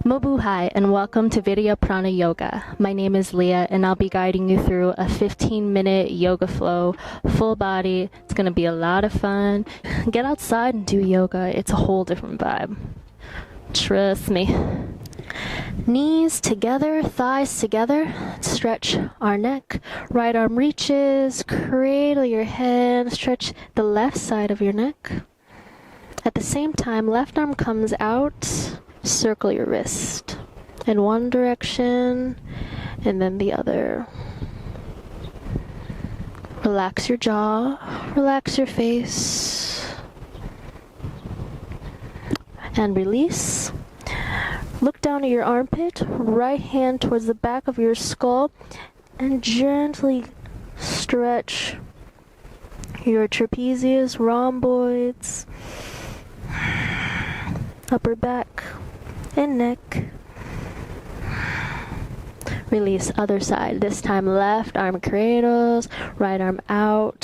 Mabuhay and welcome to Virya Prana Yoga. My name is Leah and I'll be guiding you through a 15-minute yoga flow, full body. It's going to be a lot of fun. Get outside and do yoga. It's a whole different vibe. Trust me. Knees together, thighs together. Stretch our neck. Right arm reaches. Cradle your head. Stretch the left side of your neck. At the same time, left arm comes out. Circle your wrist in one direction and then the other. Relax your jaw, relax your face, and release. Look down at your armpit, right hand towards the back of your skull, and gently stretch your trapezius, rhomboids, upper back, and neck. Release other side. This time left arm cradles, right arm out.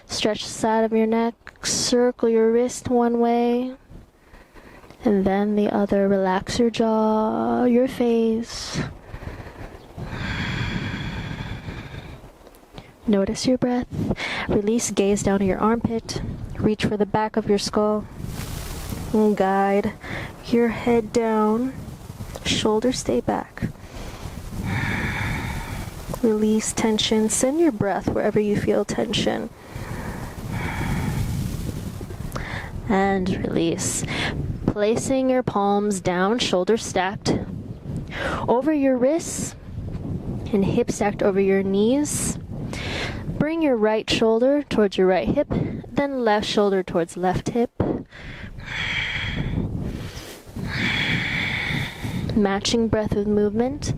Stretch the side of your neck. Circle your wrist one way. And then the other. Relax your jaw, your face. Notice your breath. Release, gaze down at your armpit. Reach for the back of your skull. And guide your head down, shoulders stay back. Release tension, send your breath wherever you feel tension. And release. Placing your palms down, shoulders stacked, over your wrists, and hips stacked over your knees. Bring your right shoulder towards your right hip, then left shoulder towards left hip. Matching breath with movement.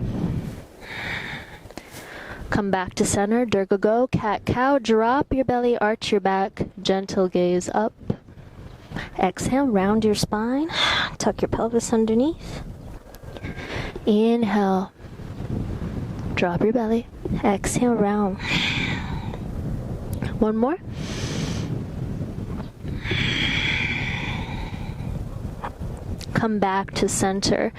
Come back to center, Durga Go, cat cow, drop your belly, arch your back, gentle gaze up. Exhale, round your spine, tuck your pelvis underneath. Inhale, drop your belly, exhale, round. One more. Come back to center.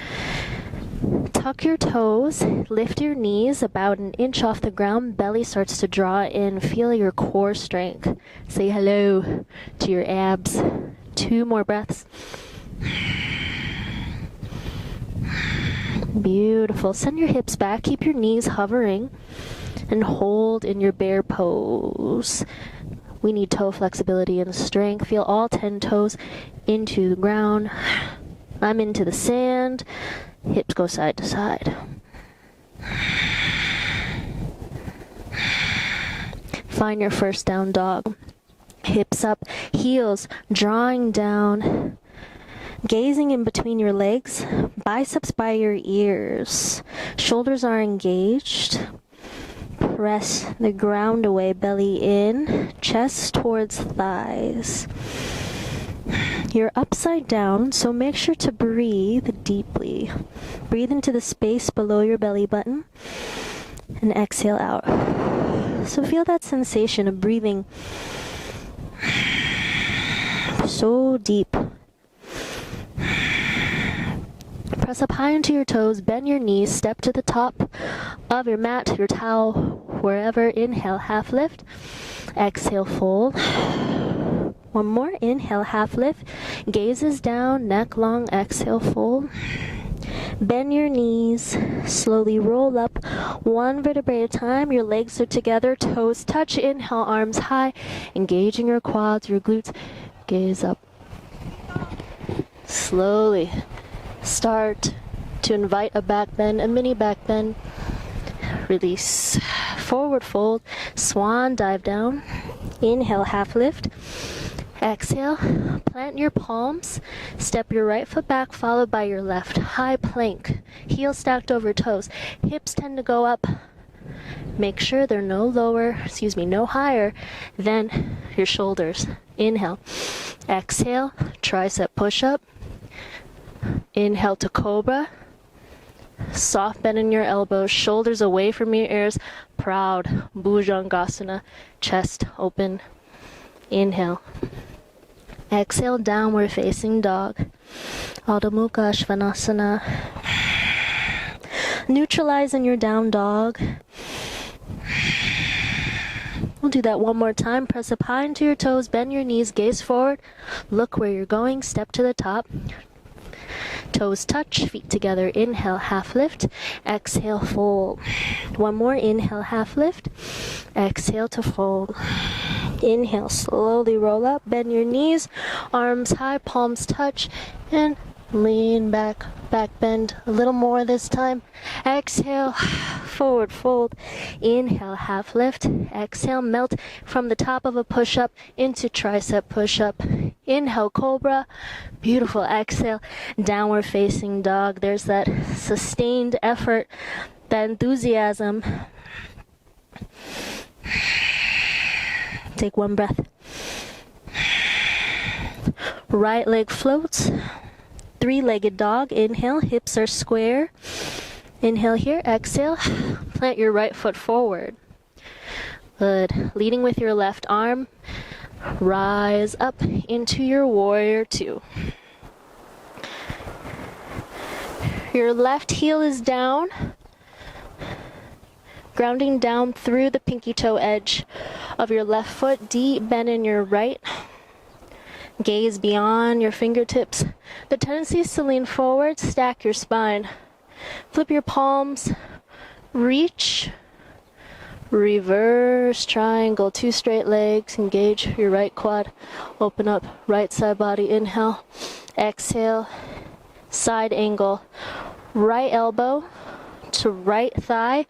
Tuck your toes, lift your knees about an inch off the ground, belly starts to draw in, feel your core strength. Say hello to your abs. 2 more breaths. Beautiful. Send your hips back, keep your knees hovering, and hold in your bear pose. We need toe flexibility and strength. Feel all 10 toes into the ground. I'm into the sand. Hips go side to side. Find your first down dog. Hips up, heels drawing down. Gazing in between your legs, biceps by your ears. Shoulders are engaged. Press the ground away, belly in, chest towards thighs. You're upside down, so make sure to breathe deeply. Breathe into the space below your belly button and exhale out. So feel that sensation of breathing so deep. Press up high into your toes, bend your knees, step to the top of your mat, your towel, wherever. Inhale, half lift. Exhale, fold. One more. Inhale, half lift. Gazes down, neck long. Exhale, fold. Bend your knees. Slowly roll up. 1 vertebrae at a time. Your legs are together. Toes touch. Inhale, arms high. Engaging your quads, your glutes. Gaze up. Slowly start to invite a back bend, a mini back bend. Release. Forward fold. Swan dive down. Inhale, half lift. Exhale, plant your palms, step your right foot back, followed by your left. High plank, heels stacked over toes. Hips tend to go up. Make sure they're no higher than your shoulders. Inhale. Exhale, tricep push-up. Inhale to cobra. Soft bend in your elbows, shoulders away from your ears. Proud, Bhujangasana, chest open. Inhale. Exhale, downward facing dog. Adho Mukha Svanasana. Neutralize in your down dog. We'll do that one more time. Press up high into your toes, bend your knees, gaze forward. Look where you're going, step to the top. Toes touch, feet together. Inhale, half lift. Exhale, fold. One more. Inhale, half lift. Exhale to fold. Inhale, slowly roll up. Bend your knees, arms high, palms touch, and lean back. Back bend a little more this time. Exhale, forward fold. Inhale, half lift. Exhale, melt from the top of a push-up into tricep push-up. Inhale, cobra. Beautiful. Exhale, downward facing dog. There's that sustained effort, that enthusiasm. Take one breath. Right leg floats. Three-legged dog. Inhale, hips are square. Inhale here, exhale. Plant your right foot forward. Good. Leading with your left arm. Rise up into your warrior two. Your left heel is down. Grounding down through the pinky toe edge of your left foot. Deep bend in your right. Gaze beyond your fingertips. The tendency is to lean forward, stack your spine. Flip your palms, reach, reverse triangle, two straight legs, engage your right quad, open up right side body, inhale, exhale, side angle, right elbow to right thigh,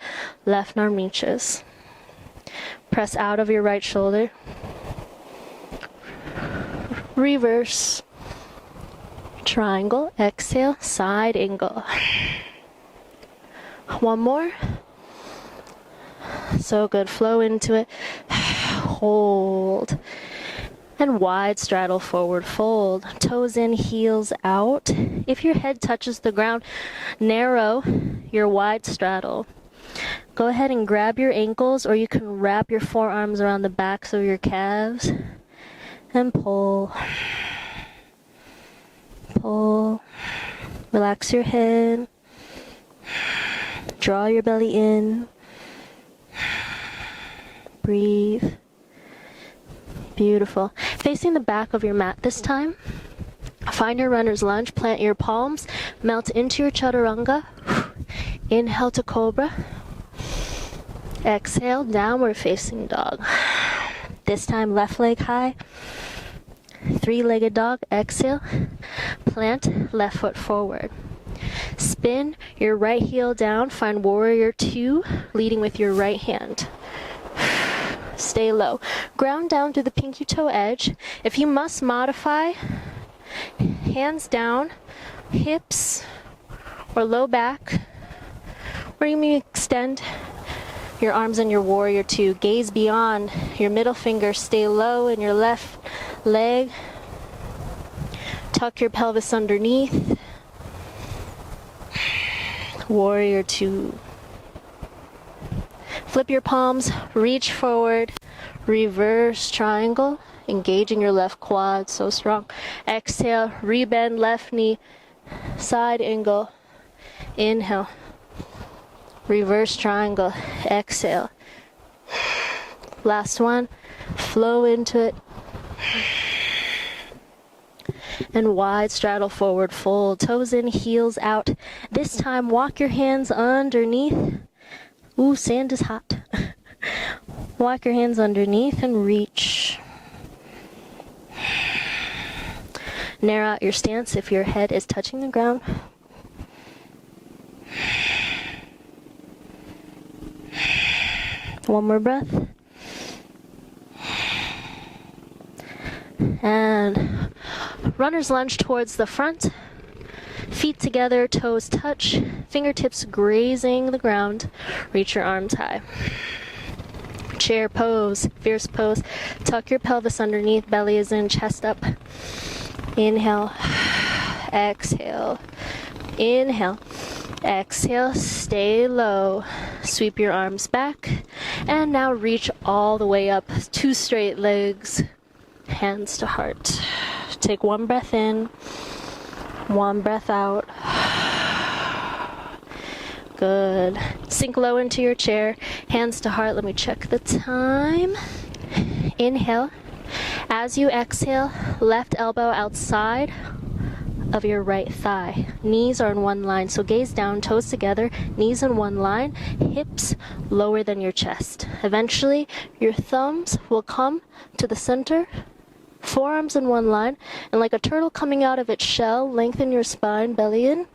left arm reaches. Press out of your right shoulder. Reverse triangle, exhale, side angle. One more. So good. Flow into it. Hold. And wide straddle, forward fold. Toes in, heels out. If your head touches the ground, narrow your wide straddle. Go ahead and grab your ankles, or you can wrap your forearms around the backs of your calves. And pull. Pull. Relax your head. Draw your belly in. Breathe. Beautiful. Facing the back of your mat this time. Find your runner's lunge. Plant your palms. Melt into your chaturanga. Inhale to cobra. Exhale, downward facing dog. This time left leg high. Three-legged dog. Exhale. Plant left foot forward. Spin your right heel down. Find warrior two, leading with your right hand. Stay low. Ground down to the pinky toe edge. If you must modify, hands down, hips or low back, or you may extend your arms in your warrior two. Gaze beyond your middle finger. Stay low in your left leg. Tuck your pelvis underneath. Warrior two. Flip your palms, reach forward, reverse triangle, engaging your left quad, so strong. Exhale, rebend left knee, side angle. Inhale, reverse triangle, exhale. Last one, flow into it. And wide straddle, forward fold, toes in, heels out. This time walk your hands underneath. Ooh, sand is hot. Walk your hands underneath and reach. Narrow out your stance if your head is touching the ground. One more breath. And runner's lunge towards the front. Feet together, toes touch, fingertips grazing the ground. Reach your arms high. Chair pose, fierce pose. Tuck your pelvis underneath, belly is in, chest up. Inhale, exhale, inhale, exhale, stay low. Sweep your arms back, and now reach all the way up. Two straight legs, hands to heart. Take one breath in, one breath out. Good. Sink low into your chair, hands to heart. Let me check the time. Inhale. As you exhale, left elbow outside of your right thigh. Knees are in one line, so gaze down, toes together, knees in one line, hips lower than your chest. Eventually, your thumbs will come to the center, forearms in one line, and like a turtle coming out of its shell, lengthen your spine, belly in.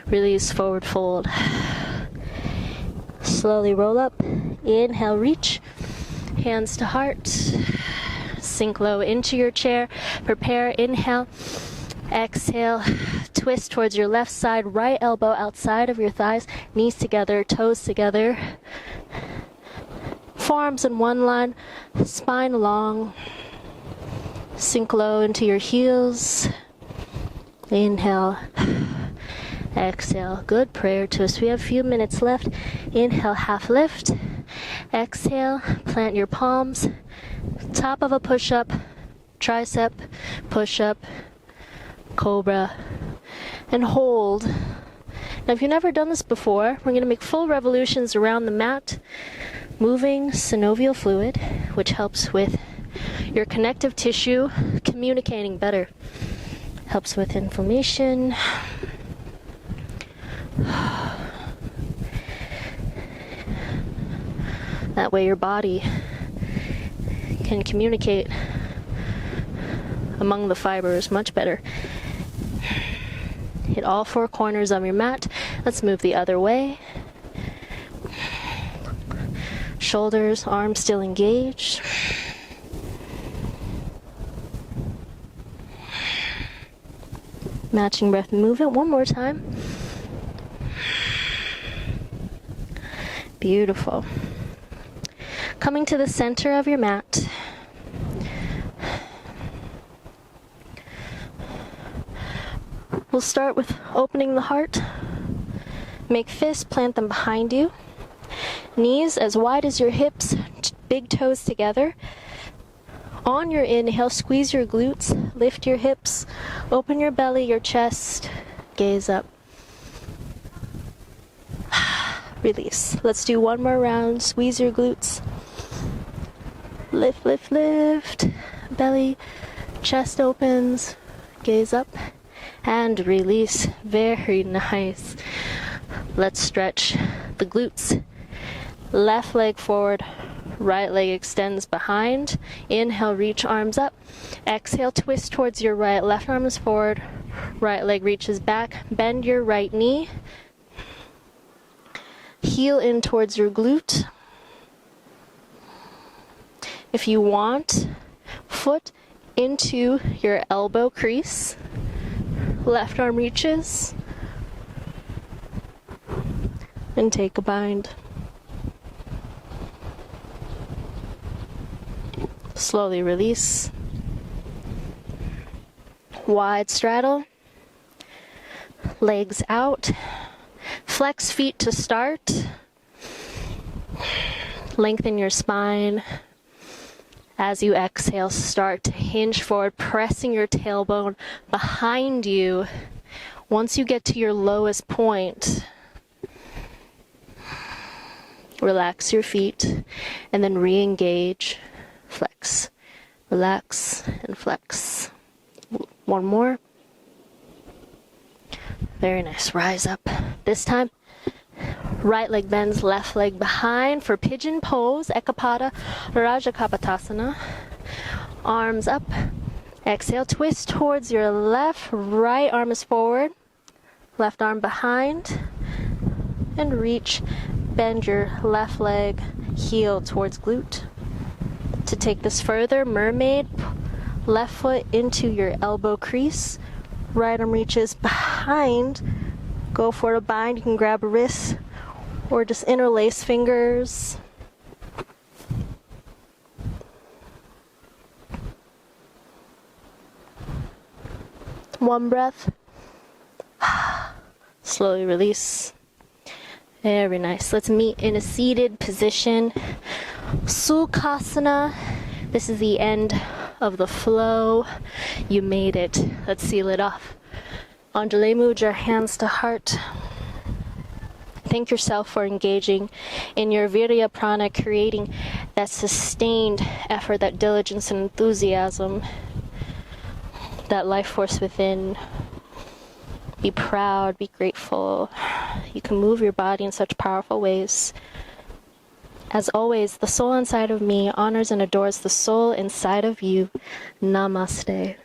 Release, forward fold. Slowly roll up. Inhale, reach. Hands to heart. Sink low into your chair. Prepare. Inhale. Exhale. Twist towards your left side. Right elbow outside of your thighs. Knees together. Toes together. Forearms in one line. Spine long. Sink low into your heels. Inhale. Exhale. Good prayer twist. We have a few minutes left. Inhale, half lift. Exhale, plant your palms. Top of a push-up, tricep, push-up, cobra, and hold. Now, if you've never done this before, we're going to make full revolutions around the mat, moving synovial fluid, which helps with your connective tissue communicating better. Helps with inflammation. That way your body can communicate among the fibers much better. Hit all four corners of your mat. Let's move the other way. Shoulders, arms still engaged. Matching breath movement. One more time. Beautiful. Coming to the center of your mat. We'll start with opening the heart. Make fists, plant them behind you. Knees as wide as your hips, big toes together. On your inhale, squeeze your glutes, lift your hips, open your belly, your chest, gaze up. Release. Let's do one more round. Squeeze your glutes. Lift, lift, lift. Belly, chest opens. Gaze up. And release. Very nice. Let's stretch the glutes. Left leg forward. Right leg extends behind. Inhale, reach arms up. Exhale, twist towards your right. Left arm is forward. Right leg reaches back. Bend your right knee. Heel in towards your glute. If you want, foot into your elbow crease. Left arm reaches. And take a bind. Slowly release. Wide straddle. Legs out. Flex feet to start. Lengthen your spine. As you exhale, start to hinge forward, pressing your tailbone behind you. Once you get to your lowest point, relax your feet and then re-engage. Flex, relax, and flex. One more. Very nice. Rise up. This time, right leg bends, left leg behind for pigeon pose, Ekapada, Rajakapatasana. Arms up. Exhale, twist towards your left. Right arm is forward. Left arm behind. And reach. Bend your left leg, heel towards glute. To take this further, mermaid, left foot into your elbow crease. Right arm reaches behind. Go for a bind. You can grab a wrist or just interlace fingers. One breath. Slowly release. Very nice. Let's meet in a seated position. Sukhasana. This is the end of the flow. You made it. Let's seal it off. Anjali Mudra, hands to heart. Thank yourself for engaging in your Virya Prana, creating that sustained effort, that diligence and enthusiasm, that life force within. Be proud, be grateful. You can move your body in such powerful ways. As always, the soul inside of me honors and adores the soul inside of you. Namaste.